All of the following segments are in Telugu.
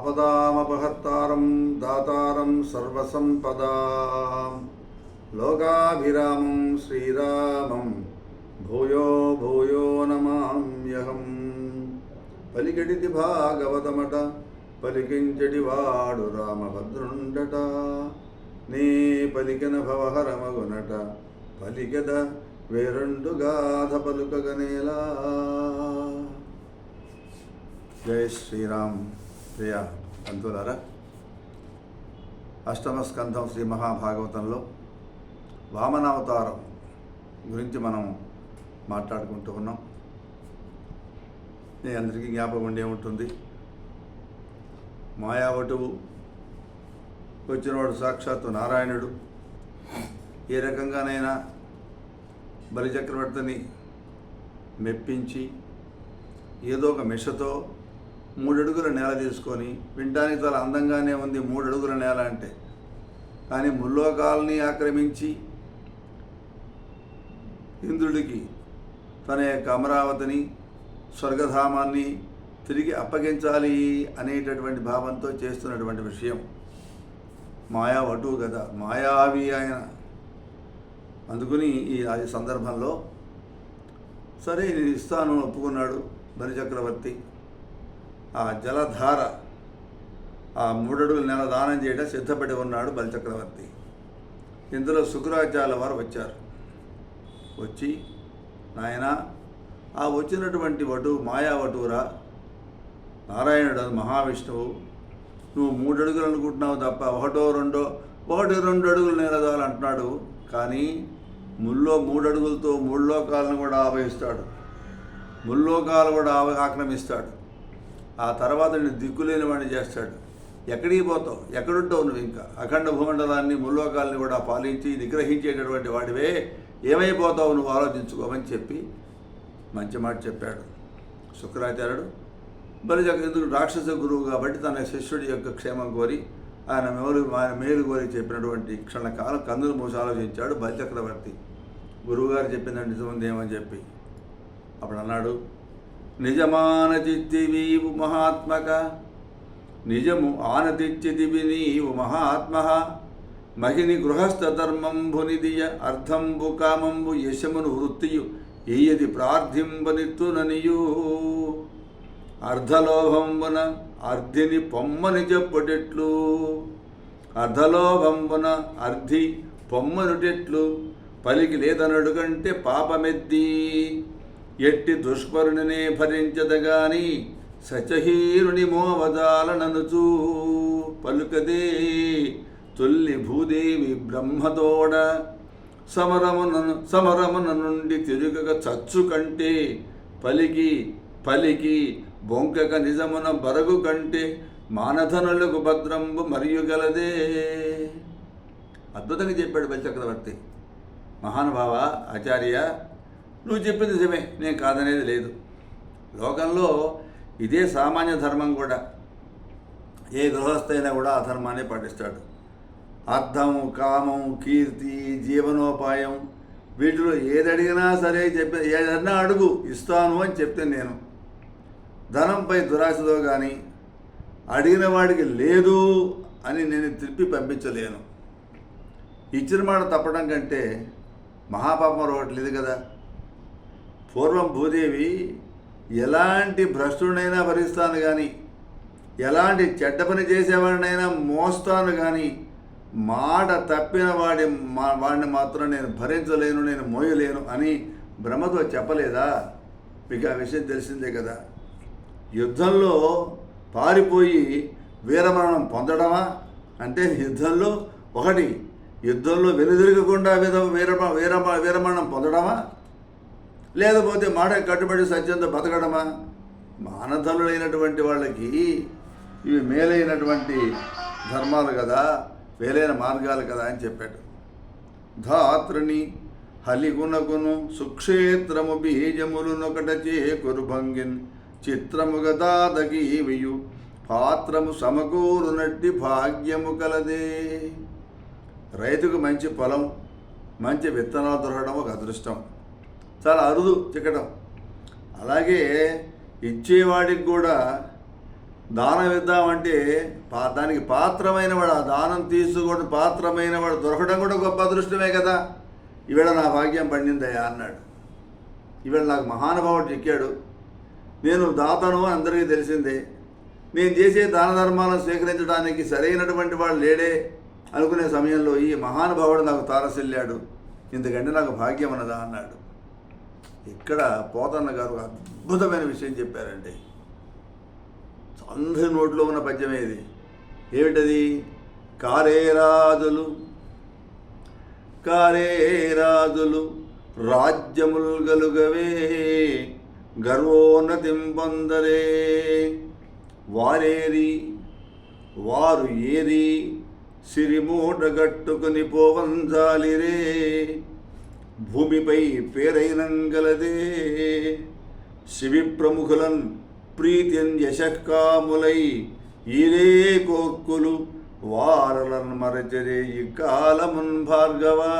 ఆపదామపహర్తారం దాతారం సర్వసంపదాం లోకాభిరామం శ్రీరామం భూయో భూయో నమామ్యహం. పలికెడిది భాగవతమట పలికించడి వాడు రామభద్రుండట, నీ పలికిన భవహరమగునట పలికెద వేరండు గాథ పలుకగనేలా. జై శ్రీరామ్. ప్రియ బంధువులారా, అష్టమ స్కంధం శ్రీ మహాభాగవతంలో వామనావతారం గురించి మనం మాట్లాడుకుంటూ ఉన్నాం. మీ అందరికీ జ్ఞాపకం ఉండే ఉంటుంది, మాయావటువు వచ్చినవాడు సాక్షాత్తు నారాయణుడు. ఏ రకంగానైనా బలిచక్రవర్తిని మెప్పించి ఏదో ఒక మిషతో 3 అడుగుల నేల తీసుకొని, వినడానికి చాలా అందంగానే ఉంది 3 అడుగుల నేల అంటే, కానీ ముల్లోకాలని ఆక్రమించి ఇంద్రుడికి తన యొక్క అమరావతిని స్వర్గధామాన్ని తిరిగి అప్పగించాలి అనేటటువంటి భావంతో చేస్తున్నటువంటి విషయం. మాయావటువు కదా, మాయావి ఆయన. అందుకుని ఈ సందర్భంలో సరే నేను ఇస్తాను ఒప్పుకున్నాడు బలిచక్రవర్తి. ఆ జలధార, ఆ 3 అడుగుల నెల దానం చేయడం సిద్ధపడి ఉన్నాడు బలిచక్రవర్తి. ఇందులో శుక్రాచార్యుల వారు వచ్చారు. వచ్చి, నాయన ఆ వచ్చినటువంటి వటువు మాయావటువురా, నారాయణుడు మహావిష్ణువు, నువ్వు 3 అడుగులు అనుకుంటున్నావు తప్ప 1-2 అడుగులు నేలదాలు అంటున్నాడు. కానీ 3 అడుగులతో 3 లోకాలను కూడా ఆవహిస్తాడు, ముల్లోకాలు కూడా ఆక్రమిస్తాడు. ఆ తర్వాత నేను దిక్కులేని వాడిని చేస్తాడు. ఎక్కడికి పోతావు, ఎక్కడుంటావు నువ్వు? ఇంకా అఖండ భూమండలాన్ని ముల్లోకాలని కూడా పాలించి నిగ్రహించేటటువంటి వాడివే, ఏమైపోతావు నువ్వు ఆలోచించుకోమని చెప్పి మంచి మాట చెప్పాడు శుక్రాచార్యుడు. ఎందుకు రాక్షస గురువు కాబట్టి తన శిష్యుడి యొక్క క్షేమం కోరి ఆయన మేలు కోరి చెప్పినటువంటి క్షణకాలం కందులు మూసి ఆలోచించాడు బలిచక్రవర్తి. గురువుగారు చెప్పిందంటే నిజముందేమని చెప్పి అప్పుడు అన్నాడు, నిజమానతిత్తివి మహాత్మక, నిజము ఆనతిచ్చితివి నీవు మహాత్మ, మహిని గృహస్థ ధర్మంబు నిధియ అర్థంబు కామంబు యశమును వృత్తియు ఏయది ప్రార్థింపనిత్తుననియు, అర్ధలోభంబున అర్ధిని పొమ్మని చెప్పుటెట్లు, అర్ధలోభంబున అర్ధి పొమ్మనుటెట్లు, పలికి లేదనడుగంటే పాపమెద్ది, ఎట్టి దుష్కరునినే భరించదగాని సచహీరుని మోవదాలననుచూ, పలుకదే తొల్లి భూదేవి బ్రహ్మతోడ, సమరమున నుండి తిరుగక చచ్చు కంటే, పలికి పలికి బొంకక నిజమున బరగు కంటే, మానధనులకు భద్రంబు మరియు గలదే. అద్భుతంగా చెప్పాడు బలిచక్రవర్తి. మహానుభావ ఆచార్య, నువ్వు చెప్పింది నిజమే, నేను కాదనేది లేదు. లోకంలో ఇదే సామాన్య ధర్మం కూడా. ఏ గృహస్థైనా కూడా ఆ ధర్మాన్ని పాటిస్తాడు. అర్థం, కామం, కీర్తి, జీవనోపాయం, వీటిలో ఏది అడిగినా సరే ఏదన్నా అడుగు ఇస్తాను అని చెప్తే నేను ధనంపై దురాశతో కానీ అడిగిన వాడికి లేదు అని నేను తిప్పి పంపించలేను. ఇచ్చిన మాట తప్పడం కంటే మహాపాపం ఒకటి లేదు కదా. పూర్వం భూదేవి ఎలాంటి భ్రష్టుడినైనా భరిస్తాను కానీ, ఎలాంటి చెడ్డ పని చేసేవాడినైనా మోస్తాను కానీ, మాట తప్పిన వాడిని మాత్రం నేను భరించలేను, నేను మోయలేను అని బ్రహ్మతో చెప్పలేదా? మీకు ఆ విషయం తెలిసిందే కదా. యుద్ధంలో పారిపోయి వీరమరణం పొందడమా అంటే యుద్ధంలో వెనుదిరగకుండా వీరమరణం పొందడమా, లేకపోతే మాట కట్టుబడి సత్యంతో బతకడమా? మానధనులైనటువంటి వాళ్ళకి ఇవి మేలైనటువంటి ధర్మాలు కదా, వేలైన మార్గాలు కదా అని చెప్పాడు. ధాత్రుని హలిగునకును సుక్షేత్రము బీజములునొకట చేకురు భంగిన్, చిత్రముగ దాదకీవియు పాత్రము సమకూరునట్టి భాగ్యము కలదే. రైతుకు మంచి పొలం, మంచి విత్తనాలు దొరకడం ఒక అదృష్టం, చాలా అరుదు చిక్కడం. అలాగే ఇచ్చేవాడికి కూడా దానం ఇద్దామంటే దానికి పాత్రమైన వాడు, ఆ దానం తీసుకోవడం పాత్రమైన వాడు దొరకడం కూడా గొప్ప అదృష్టమే కదా. ఈవేళ నా భాగ్యం పండిందయ్యా అన్నాడు. ఈవేళ నాకు మహానుభావుడు చిక్కాడు. నేను దాతను అందరికీ తెలిసిందే. నేను చేసే దాన ధర్మాలను స్వీకరించడానికి సరైనటువంటి వాడు లేడే అనుకునే సమయంలో ఈ మహానుభావుడు నాకు తారసిల్లాడు. ఇంతకంటే నాకు భాగ్యం ఉన్నదా అన్నాడు. ఇక్కడ పోతన్న గారు అద్భుతమైన విషయం చెప్పారండి. అందరి నోట్లో ఉన్న పద్యమే ఇది. ఏమిటది? కారేరాజులు రాజ్యముల్ గలుగవే గర్వోన్నతిం పొందరే వారు ఏరి సిరిమూట గట్టుకుని పోవంజాలిరే భూమిపై పేరైనంగలదే శివి ప్రముఖులన్ ప్రీతిన్ యశకాములై ఈరే కోక్కులు వారలన్ మరచరే ఈ కాలమున్ భార్గవా.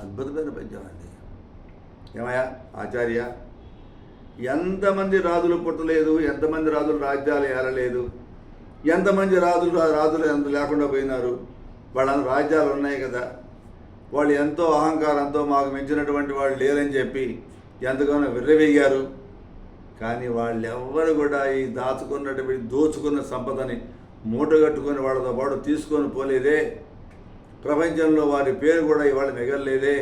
అద్భుతమైన పద్యం అండి. ఏమయ్యా ఆచార్య, ఎంతమంది రాజులు పుట్టలేదు, ఎంతమంది రాజులు రాజ్యాలు ఏలలేదు, ఎంతమంది రాజులు ఎంత లేకుండా పోయినారు. వాళ్ళందరూ రాజ్యాలు ఉన్నాయి కదా. వాళ్ళు ఎంతో అహంకారంతో మాకు మించినటువంటి వాళ్ళు లేరని చెప్పి ఎంతగానో విర్రవీగారు. కానీ వాళ్ళెవ్వరు కూడా ఈ దోచుకున్న సంపదని మూటగట్టుకొని వాళ్ళతో పాటు తీసుకొని పోలేదే. ప్రపంచంలో వారి పేరు కూడా ఇవాళ మిగలలేదే.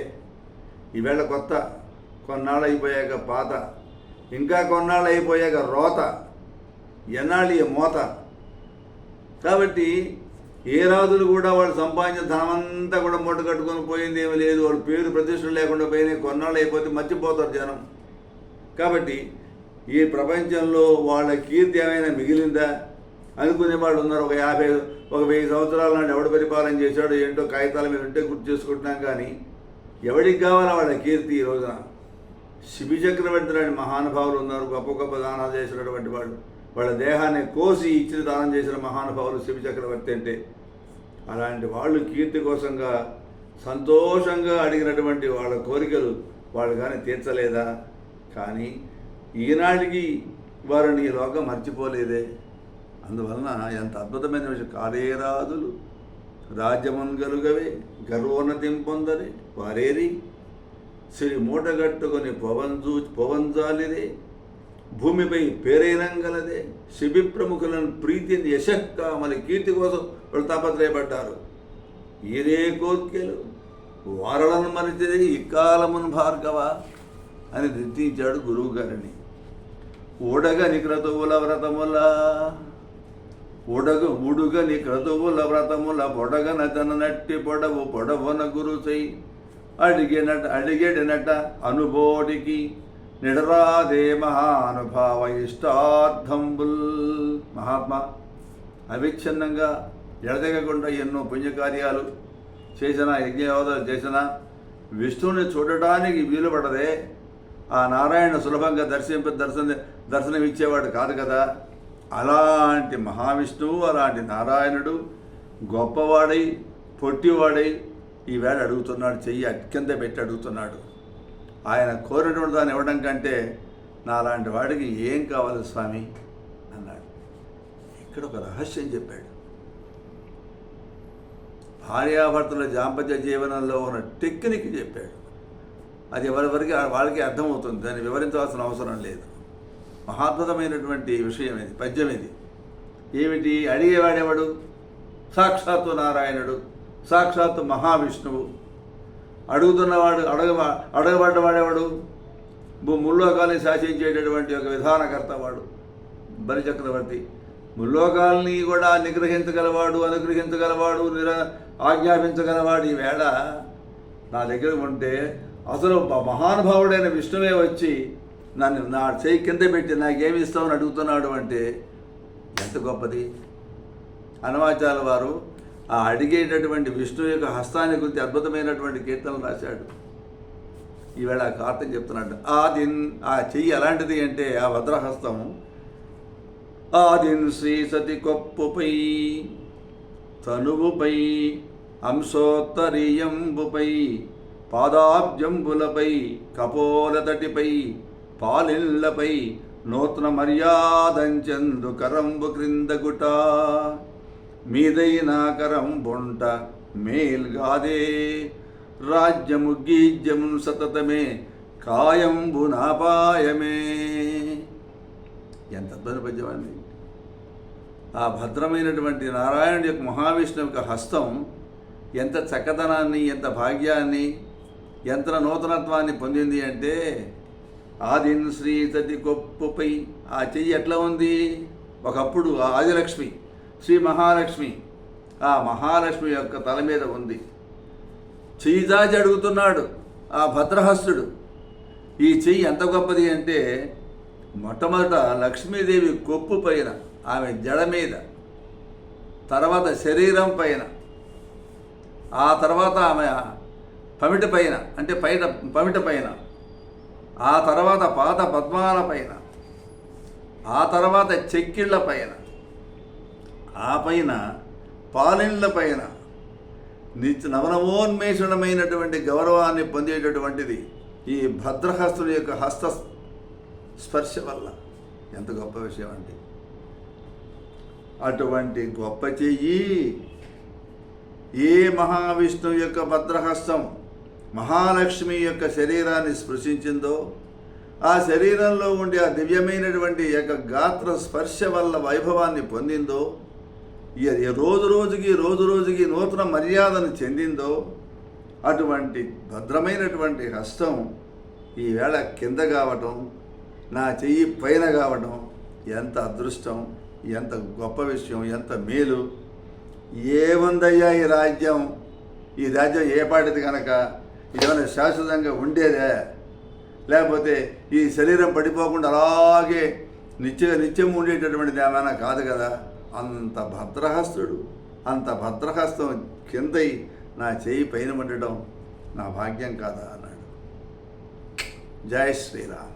ఈవేళ కొత్త, కొన్నాళ్ళు అయిపోయాక పాత, ఇంకా కొన్నాళ్ళు అయిపోయాక రోత, ఎన్నాళ్ళు మోత. కాబట్టి ఏ రాజులు కూడా వాళ్ళు సంపాదించిన ధనమంతా కూడా మూట కట్టుకొని పోయింది ఏమీ లేదు. వాళ్ళు పేరు ప్రతిష్టలు లేకుండా పోయినాయి. కొన్నాళ్ళు అయిపోతే మర్చిపోతారు జనం. కాబట్టి ఈ ప్రపంచంలో వాళ్ళ కీర్తి ఏమైనా మిగిలిందా అనుకునే వాళ్ళు ఉన్నారు. ఒక 1000 సంవత్సరాల నాడు ఎవడు పరిపాలన చేశాడో ఏంటో కాగితాల మీద ఉంటే గుర్తు చేసుకుంటున్నాం. కానీ ఎవరికి కావాలా వాళ్ళ కీర్తి? ఈ రోజున శిబి చక్రవర్తి లాంటి మహానుభావులు ఉన్నారు. గొప్ప గొప్ప దానాలు చేసినటువంటి వాళ్ళు. వాళ్ళ దేహాన్ని కోసి ఇచ్చిన దానం చేసిన మహానుభావులు శిబి చక్రవర్తి అంటే. అలాంటి వాళ్ళు కీర్తి కోసంగా సంతోషంగా అడిగినటువంటి వాళ్ళ కోరికలు వాళ్ళు కానీ తీర్చలేదా? కానీ ఈనాటికి వారిని ఈ లోకం మర్చిపోలేదే. అందువలన ఎంత అద్భుతమైన విషయం. కారేరాజులు రాజ్యమున్ గలుగవే గర్వోన్నతిం పొందరే వారేరి సిరి మూటగట్టుకొని పొవంజాలిరే భూమిపై పేరైనంగలదే శిబి ప్రముఖులను ప్రీతిని యశక్కామని కీర్తి కోసం వాళ్ళు తాపత్రయపడ్డారు. ఈరే కోర్కెలు వారలను మరిచిదే ఇక్కాలమున్ భార్గవ అని దిద్దించాడు గురువు గారిని. ఉడగని క్రతువుల వ్రతముల పొడగన తననట్టి పొడవున గురుసై అడిగెడినట అనుబోడికి నిడరాదే మహానుభావ ఇష్టార్థంబుల్. మహాత్మా అవిచ్ఛిన్నంగా ఎడతెగకుండా ఎన్నో పుణ్యకార్యాలు చేసిన, యజ్ఞయోధాలు చేసిన విష్ణువుని చూడటానికి వీలు పడదే. ఆ నారాయణ సులభంగా దర్శనమిచ్చేవాడు కాదు కదా. అలాంటి మహావిష్ణువు, అలాంటి నారాయణుడు గొప్పవాడై పొట్టివాడై ఈవేళ అడుగుతున్నాడు. చెయ్యి కింద పెట్టి అడుగుతున్నాడు. ఆయన కోరినటువంటి దాన్ని ఇవ్వడం కంటే నాలాంటి వాడికి ఏం కావాలి స్వామి అన్నాడు. ఇక్కడ ఒక రహస్యం చెప్పాడు. భార్యాభర్తల దాంపత్య జీవనంలో ఉన్న టెక్నిక్ చెప్పాడు. అది ఎవరికి వాళ్ళకి అర్థమవుతుంది. దాన్ని వివరించవలసిన అవసరం లేదు. మహాద్భుతమైనటువంటి విషయం ఇది, పద్యం ఇది. ఏమిటి? అడిగేవాడెవడు? సాక్షాత్తు నారాయణుడు, సాక్షాత్తు మహావిష్ణువు. అడుగుతున్నవాడు, అడగబడ్డవాడెవడు? ముల్లోకాల్ని శాసించేటటువంటి ఒక విధానకర్త వాడు బలిచక్రవర్తి. ముల్లోకాల్ని కూడా నిగ్రహించగలవాడు, అనుగ్రహించగలవాడు, ఆజ్ఞాపించగలవాడు. ఈవేళ నా దగ్గర ఉంటే అసలు మహానుభావుడైన విష్ణువే వచ్చి నన్ను నా చేయి కింద పెట్టి నాకేమి ఇస్తామని అడుగుతున్నాడు అంటే ఎంత గొప్పది. అన్నమాచార్యుల వారు ఆ అడిగేటటువంటి విష్ణువు యొక్క హస్తాన్ని గురించి అద్భుతమైనటువంటి కీర్తనలు రాశాడు. ఈవేళ ఆ కార్తీక్ చెప్తున్నాడు. ఆ చెయ్యి ఎలాంటిది అంటే ఆ వజ్రహస్తం ఆదిన్ శ్రీ సతి కొప్పుపై తనువుపై అంశోత్తరీయంబుపై పాదాబ్జంబులపై కపోలతటిపై పాలిళ్లపై నూతన మర్యాదంచెందు కరంబు క్రిందగుట మీదైన కరంబుంట మేల్గాదే రాజ్యము గీజ్యము సతతమే కాయంబు నాపాయమే. ఎంత అద్భుత పద్యం అండి. ఆ భద్రమైనటువంటి నారాయణుడి యొక్క మహావిష్ణువు యొక్క హస్తం ఎంత చక్కదనాన్ని, ఎంత భాగ్యాన్ని, ఎంత నూతనత్వాన్ని పొందింది అంటే ఆదిన్ శ్రీ సతి కొప్పుపై ఆ చెయ్యి ఎట్లా ఉంది? ఒకప్పుడు ఆ ఆదిలక్ష్మి, శ్రీ మహాలక్ష్మి, ఆ మహాలక్ష్మి యొక్క తల మీద ఉంది. చెయ్యి దాచి అడుగుతున్నాడు ఆ భద్రహస్తుడు. ఈ చెయ్యి ఎంత గొప్పది అంటే మొట్టమొదట లక్ష్మీదేవి కొప్పు పైన, ఆమె జడ మీద, తర్వాత శరీరం పైన, ఆ తర్వాత ఆమె పమిట పైన, అంటే పమిట పైన, ఆ తర్వాత పాద పద్మాల పైన, ఆ తర్వాత చెక్కిళ్ళ పైన, ఆ పైన పాలిళ్ళ పైన నవనవోన్మేషణమైనటువంటి గౌరవాన్ని పొందేటటువంటిది ఈ భద్రహస్తుని యొక్క హస్త స్పర్శ వల్ల. ఎంత గొప్ప విషయం అండి. అటువంటి గొప్ప చెయ్యి ఏ మహావిష్ణువు యొక్క భద్రహస్తం మహాలక్ష్మి యొక్క శరీరాన్ని స్పృశించిందో, ఆ శరీరంలో ఉండే ఆ దివ్యమైనటువంటి యొక్క గాత్ర స్పర్శ వల్ల వైభవాన్ని పొందిందో, రోజు రోజుకి నూతన మర్యాదను చెందిందో, అటువంటి భద్రమైనటువంటి హస్తం ఈవేళ కింద కావటం, నా చెయ్యి పైన కావటం ఎంత అదృష్టం, ఎంత గొప్ప విషయం, ఎంత మేలు. ఏముందయ్యా ఈ రాజ్యం ఏ పాటిది కనుక ఇదేమైనా శాశ్వతంగా ఉండేదే? లేకపోతే ఈ శరీరం పడిపోకుండా అలాగే నిత్యం ఉండేటటువంటిది ఏమైనా కాదు కదా. అంత భద్రహస్తుడు, అంత భద్రహస్తం కిందై నా చేయి పైన ఉండడం నా భాగ్యం కాదా అన్నాడు. జై శ్రీరామ్.